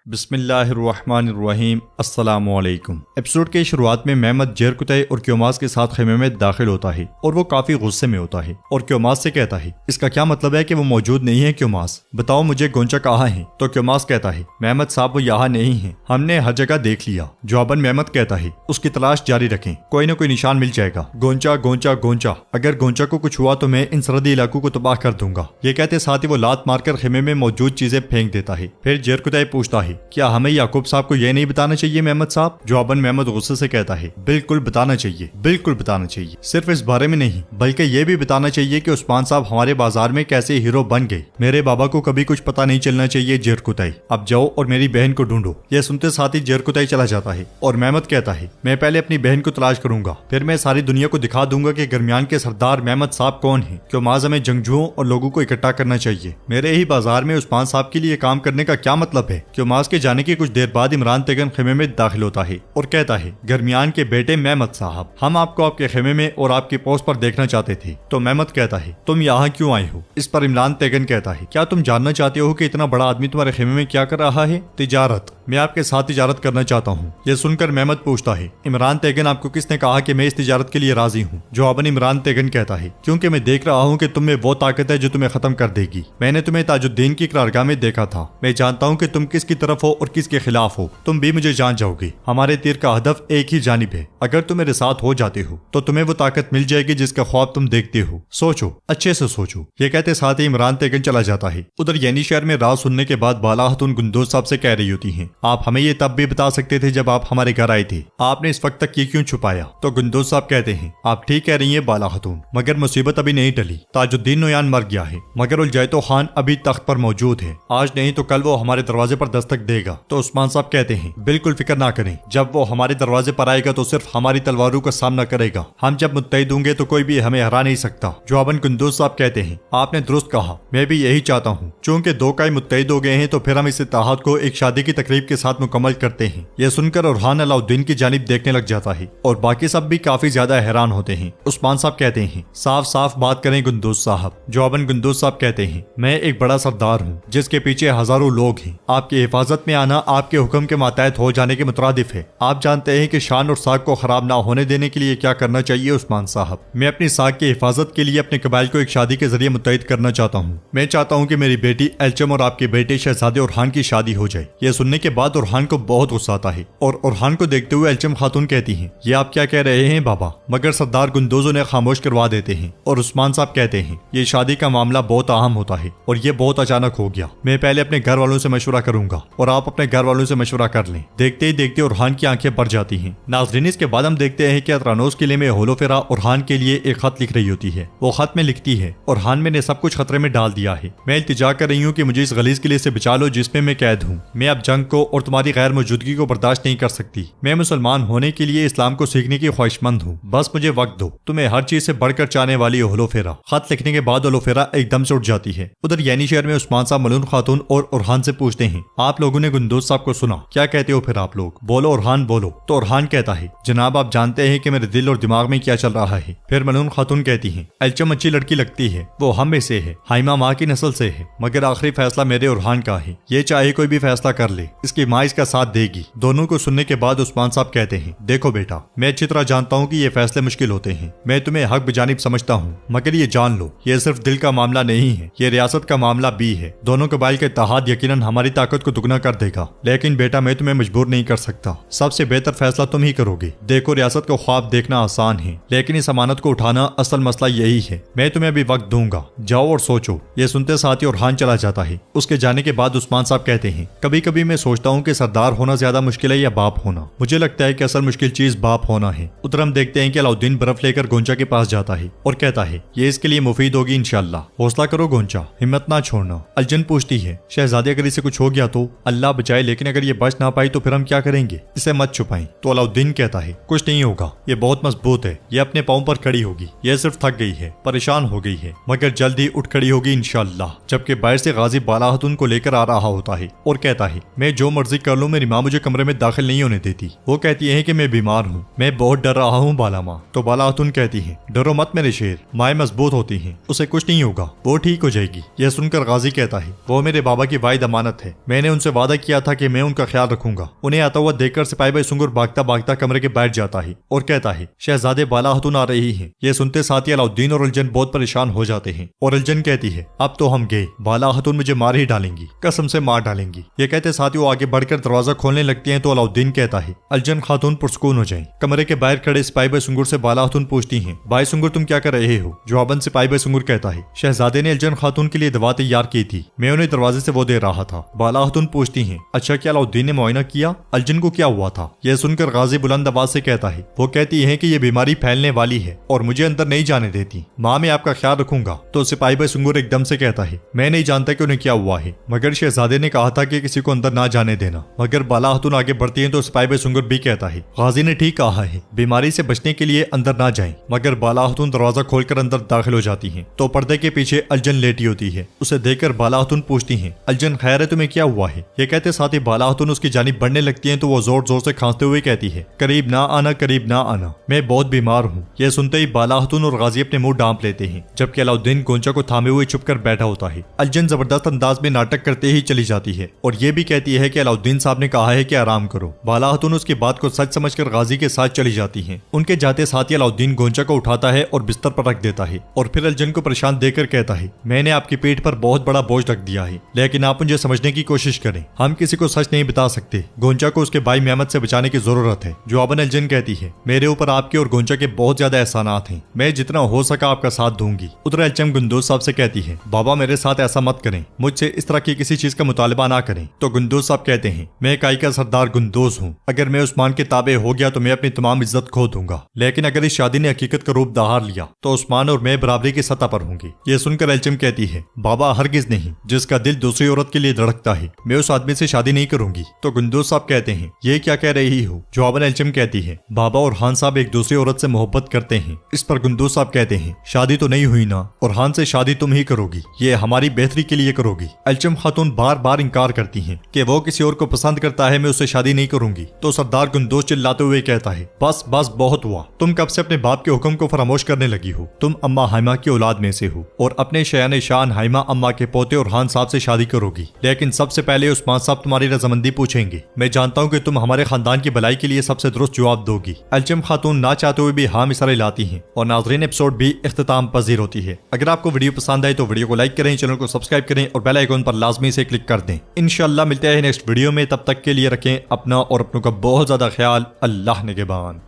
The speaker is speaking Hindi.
बिस्मिल्लाहिर्रहमानिर्रहीम अस्सलामुअलैकुम। एपिसोड के शुरुआत में मेहमद जेरकुतई और क्योमास के साथ खेमे में दाखिल होता है और वो काफी गुस्से में होता है और क्योमास से कहता है इसका क्या मतलब है कि वो मौजूद नहीं है। क्योमास बताओ मुझे गोंचा कहाँ है। तो क्योमास कहता है मेहमद साहब वो यहाँ नहीं है, हमने हर जगह देख लिया। जवाबन मेहमद कहता है उसकी तलाश जारी रखें, कोई न कोई निशान मिल जाएगा। गोंचा गोंचा गोंचा, अगर गोंचा को कुछ हुआ तो मैं इन सरहदी इलाकों को तबाह कर दूंगा। ये कहते साथ ही वो लात मारकर खेमे में मौजूद चीजें फेंक देता है। फिर जेरकुतई पूछता है क्या हमें याकूब साहब को यह नहीं बताना चाहिए मेहमद साहब। जवाबन मेहमद गुस्से से कहता है बिल्कुल बताना चाहिए, बिल्कुल बताना चाहिए। सिर्फ इस बारे में नहीं बल्कि ये भी बताना चाहिए कि उस्मान साहब हमारे बाजार में कैसे हीरो बन गए। मेरे बाबा को कभी कुछ पता नहीं चलना चाहिए। जेरकुतई अब जाओ और मेरी बहन को ढूंढो। यह सुनते साथ ही जेरकुतई चला जाता है और मेहमद कहता है मैं पहले अपनी बहन को तलाश करूंगा, फिर मैं सारी दुनिया को दिखा दूंगा कि दरमियान के सरदार मेहमद साहब कौन है। क्योमास हमें जंगजुओं और लोगों को इकट्ठा करना चाहिए। मेरे ही बाजार में उस्मान साहब के लिए काम करने का क्या मतलब है। क्योमास के जाने की कुछ देर बाद इमरान तेगन खेमे में दाखिल होता है और कहता है दरमियान के बेटे मेहमद साहब, हम आपको आपके खेमे में और आपकी पोस्ट पर देखना चाहते थे। तो मेहमद कहता है तुम यहाँ क्यों आए हो। इस पर इमरान तेगन कहता है क्या तुम जानना चाहते हो कि इतना बड़ा आदमी तुम्हारे खेमे में क्या कर रहा है। तिजारत, मैं आपके साथ तिजारत करना चाहता हूँ। यह सुनकर मेहमद पूछता है इमरान तेगन आपको किसने कहा कि मैं इस तिजारत के लिए राजी हूँ। जवाबन इमरान तेगन कहता है क्योंकि मैं देख रहा हूँ कि तुम में वो ताकत है जो तुम्हें खत्म कर देगी। मैंने तुम्हें ताजुद्दीन की करारगाह में देखा था। मैं जानता हूँ कि तुम किसकी तरफ हो और किसके खिलाफ हो। तुम भी मुझे जान जाओगे। हमारे तीर का हदफ एक ही जानिब है। अगर तुम मेरे साथ हो जाते हो तो तुम्हें वो ताकत मिल जाएगी जिसका ख्वाब तुम देखते हो। सोचो, अच्छे से सोचो। ये कहते साथ ही इमरान तेगन चला जाता है। उधर यानी शहर में रात सुनने के बाद बाला खातून गुंदोज साहब से कह रही होती हैं आप हमें ये तब भी बता सकते थे जब आप हमारे घर आए थे, आपने इस वक्त तक ये क्यों छुपाया। तो गुंदोज साहब कहते हैं आप ठीक कह रही है बाला खातून, मगर मुसीबत अभी नहीं टली। ताजुद्दीन नोयान मर गया है मगर उलजैतो खान अभी तख्त पर मौजूद है। आज नहीं तो कल वो हमारे दरवाजे पर दस्तक देगा। तो उस्मान साहब कहते हैं बिल्कुल फिक्र ना करें, जब वो हमारे दरवाजे पर आएगा तो सिर्फ हमारी तलवारों का सामना करेगा। हम जब मुत्तहिद होंगे तो कोई भी हमें हरा नहीं सकता। जवाबन गुंदोज साहब कहते हैं आपने दुरुस्त कहा, मैं भी यही चाहता हूँ। चूंकि दो काई मुत्तहिद हो गए हैं तो फिर हम इस इत्तेहाद को एक शादी की तकरीब के साथ मुकम्मल करते हैं। यह सुनकर उरहान अलाउद्दीन की जानिब देखने लग जाता है और बाकी सब भी काफी ज्यादा हैरान होते हैं। उस्मान साहब कहते हैं साफ साफ बात करें गुंदोज साहब। जवाबन गुंदोज साहब कहते हैं मैं एक बड़ा सरदार हूँ जिसके पीछे हजारों लोग हैं। आपकी हिफाजत में आना आपके हुक्म के मातहत हो जाने के मुतरादिफ है। आप जानते हैं कि शान और साख को खराब ना होने देने के लिए क्या करना चाहिए। उस्मान साहब, मैं अपनी साख की हिफाजत के लिए अपने कबाइल को एक शादी के जरिए मुत्तहिद करना चाहता हूँ। मैं चाहता हूँ कि मेरी बेटी एल्चम और आपके बेटे शहजादे उरहान की शादी हो जाए। यह सुनने के बाद उरहान को बहुत गुस्सा आता है और उरहान को देखते हुए एल्चम खातून कहती हैं ये आप क्या कह रहे हैं बाबा। मगर सरदार गुंदोजों ने खामोश करवा देते हैं और उस्मान साहब कहते हैं ये शादी का मामला बहुत अहम होता है और ये बहुत अचानक हो गया। मैं पहले अपने घर वालों से मशवरा करूंगा और आप अपने घर वालों से मशवरा कर लें। देखते ही देखते उरहान की आंखें भर जाती हैं। नाज़रीन, इसके बाद हम देखते हैं कि अतरानोस किले में होलोफेरा उरहान के लिए एक खत लिख रही होती है। वो खत में लिखती है उरहान, मैंने सब कुछ खतरे में डाल दिया है। मैं इल्तिजा कर रही हूँ कि मुझे इस गलीज किले से बचा लो जिसमें मैं कैद हूँ। मैं अब जंग को और तुम्हारी गैर मौजूदगी को बर्दाश्त नहीं कर सकती। मैं मुसलमान होने के लिए इस्लाम को सीखने की ख्वाहिशमंद हूँ। बस मुझे वक्त दो। तुम्हें हर चीज से बढ़कर चाहने वाली होलोफेरा। खत लिखने के बाद होलोफेरा एकदम से उठ जाती है। उधर यानी शहर में उस्मान साहब मलून खातून और उरहान से पूछते हैं आप लोगों ने गुंदोज साहब को सुना, क्या कहते हो फिर आप लोग। बोलो उरहान बोलो। तो उरहान कहता है जनाब आप जानते हैं कि मेरे दिल और दिमाग में क्या चल रहा है। फिर मलून खातून कहती है एल्चम अच्छी लड़की लगती है, वो हम में से है, हाइमा माँ की नस्ल से है, मगर आखिरी फैसला मेरे उरहान का है। ये चाहे कोई भी फैसला कर ले, इसकी माँ इसका साथ देगी। दोनों को सुनने के बाद उस्मान साहब कहते हैं देखो बेटा, मैं अच्छी तरह जानता हूँ कि ये फैसले मुश्किल होते हैं। मैं तुम्हें हक बजानिब समझता हूँ, मगर ये जान लो ये सिर्फ दिल का मामला नहीं है, ये रियासत का मामला भी है। दोनों कबाइल के इत्तेहाद यकीनन हमारी ताकत को दुगना कर देगा। लेकिन बेटा मैं तुम्हें मजबूर नहीं कर सकता। सबसे बेहतर फैसला तुम ही करोगे। देखो रियासत को ख्वाब देखना आसान है लेकिन इस अमानत को उठाना असल मसला यही है। मैं तुम्हें अभी वक्त दूंगा, जाओ और सोचो। ये सुनते साथ ही उरहान चला जाता है। उसके जाने के बाद उस्मान साहब कहते हैं कभी कभी मैं सोचता हूँ कि सरदार होना ज्यादा मुश्किल है या बाप होना। मुझे लगता है कि असल मुश्किल चीज बाप होना है। उधर हम देखते हैं कि अलाउद्दीन बर्फ लेकर गोंचा के पास जाता है और कहता है ये इसके लिए मुफीद होगी इंशाल्लाह। हौसला करो गोंचा, हिम्मत ना छोड़ना। अलजन पूछती है शहजादे अगर इसे कुछ हो गया तो अल्लाह बचाए, लेकिन अगर ये बच ना पाई तो फिर हम क्या करेंगे। इसे मत छुपाएं। तो अलाउद्दीन कहता है कुछ नहीं होगा, ये बहुत मजबूत है, ये अपने पांव पर खड़ी होगी। ये सिर्फ थक गई है, परेशान हो गई है, मगर जल्द ही उठ खड़ी होगी इंशाल्लाह। जबकि बाहर से गाजी बाला खातून को लेकर आ रहा होता है और कहता है मैं जो मर्जी कर लो, मेरी माँ मुझे कमरे में दाखिल नहीं होने देती। वो कहती है कि मैं बीमार हूँ, मैं बहुत डर रहा हूँ बाला माँ। तो बाला खातून कहती है डरो मत मेरे शेर, माएँ मजबूत होती हैं, उसे कुछ नहीं होगा, वो ठीक हो जाएगी। यह सुनकर गाजी कहता है वो मेरे बाबा की वाहिद अमानत है, मैंने उनसे वादा किया था कि मैं उनका ख्याल रखूंगा। उन्हें आता हुआ देखकर सिपाही भाई सुंगुर भागता भागता कमरे के बैठ जाता है और कहता है शहजादे बाला खातून आ रही है। यह सुनते साथ ही अलाउद्दीन और अलजन बहुत परेशान हो जाते हैं और अलजन कहती है अब तो हम गए, बाला खातून मुझे मार ही डालेंगी, कसम से मार डालेंगी। ये कहते साथ ही वो आगे बढ़कर दरवाजा खोलने लगती हैं तो अलाउद्दीन कहता है अलजन खातून पुरसकून हो जाएं। कमरे के बाहर खड़े सिपाही भाई सुंगुर से बाला खातून पूछती हैं भाई सुंगुर तुम क्या कर रहे हो? जवाबन सिपाही भाई सुंगुर कहता है शहजादे ने अलजन खातून के लिए दवा तैयार की थी, मैं उन्हें दरवाजे से वो दे रहा था। बाला खातून पूछती हैं अच्छा क्या अलाउद्दीन ने मुआयना किया, अलजन को क्या हुआ था? यह सुनकर गाजी बुलंद आवाज से कहता है वो कहती है कि यह बीमारी फैलने वाली है और मुझे अंदर नहीं जाने देती, माँ मैं आपका ख्याल रखूंगा। तो सिपाही भाई सुंगुर एकदम से कहता है मैं नहीं जानता कि उन्हें क्या हुआ है, मगर शहजादे ने कहा था कि किसी को अंदर ना जाने देना। मगर बाला खातून आगे बढ़ती है तो सिपाही भाई सुंगुर भी कहता है गाजी ने ठीक कहा है, बीमारी से बचने के लिए अंदर ना जाएं। मगर बाला खातून दरवाजा खोलकर अंदर दाखिल हो जाती हैं तो पर्दे के पीछे अलजन लेटी होती है। उसे देखकर बाला खातून पूछती हैं अलजन खैर है, तुम्हें क्या हुआ है? ये कहते साथ ही बाला खातून उसकी जानिब बढ़ने लगती हैं तो वो जोर जोर से खांसते हुए कहती है करीब ना आना, करीब ना आना, मैं बहुत बीमार हूँ। यह सुनते ही बाला खातून और गाजी अपने मुंह डांप लेते हैं, जबकि अलाउद्दीन गोंचा को थामे हुए चुप कर बैठा होता है। अलजन जबरदस्त अंदाज में नाटक करते ही चली जाती है और ये भी कहती है कि अलाउद्दीन साहब ने कहा है कि आराम करो। बाला खातून उसकी बात को सच समझकर गाजी के साथ चली जाती है। उनके जाते साथ ही अलाउद्दीन गोंचा को उठाता है और बिस्तर पर रख देता है और फिर अलजन को परेशान देखकर कहता है मैंने आपकी पीठ पर बहुत बड़ा बोझ रख दिया है, लेकिन आप मुझे समझने की कोशिश करें, हम किसी को सच नहीं बता सकते, गोंचा को उसके भाई मेहमद से बचाने की जरूरत है। जवाबन अलजन कहती है मेरे ऊपर आपके और गोंचा के बहुत ज्यादा एहसानात हैं, मैं जितना हो सका आपका साथ दूंगी। उधर अलचम गुंदोज साहब से कहती है बाबा मेरे साथ ऐसा मत करें, मुझसे इस तरह की किसी चीज का मुतालबा ना करें। तो गुंदोज साहब कहते हैं मैं इकाई का सरदार गुंदोज हूँ, अगर मैं उस्मान के ताबे हो गया तो मैं अपनी तमाम इज्जत खो दूंगा, लेकिन अगर इस शादी ने हकीकत का रूप धार लिया तो उस्मान और मैं बराबरी की सतह पर होंगी। ये सुनकर अलचम कहती है बाबा हरगिज नहीं, जिसका दिल दूसरी औरत के लिए धड़कता है मैं उस आदमी से शादी नहीं करूंगी। तो गुंदोज साहब कहते हैं ये क्या कह रही हो? जवाबन अलचम कहती है बाबा और हान साहब एक दूसरी औरत से मोहब्बत करते हैं। इस पर गुंदोज साहब कहते हैं शादी तो नहीं हुई ना, और हान से शादी तुम ही करोगी, ये हमारी बेहतरी के लिए करोगी। अलचम खातून बार बार इंकार करती हैं कि वो किसी और को पसंद करता है, मैं उससे शादी नहीं करूंगी। तो सरदार गुंदोज चिल्लाते हुए कहता है बस बस बहुत हुआ, तुम कब से अपने बाप के हुक्म को फरामोश करने लगी हो? तुम अम्मा हाइमा की औलाद में से हो और अपने शयान शान हाइमा अम्मा के पोते और हान साहब से शादी करोगी, लेकिन सबसे पहले उस्मान साहब तुम्हारी रजामंदी पूछेंगे। मैं जानता हूँ कि तुम हमारे खानदान की भलाई के लिए सबसे दुरुस्त जवाब दोगी। अलचम खातून ना चाहते हुए भी हाँ मिसारे लाती हैं और नाजरीन एपिसोड भी इख्तिताम पजीर होती है। अगर आपको वीडियो पसंद आए तो वीडियो को लाइक करें, चैनल को सब्सक्राइब करें और बेल आइकन पर लाजमी से क्लिक कर दें। इंशाअल्लाह मिलते हैं नेक्स्ट वीडियो में, तब तक के लिए रखें अपना और अपनों का बहुत ज्यादा ख्याल। अल्लाह निगहबान।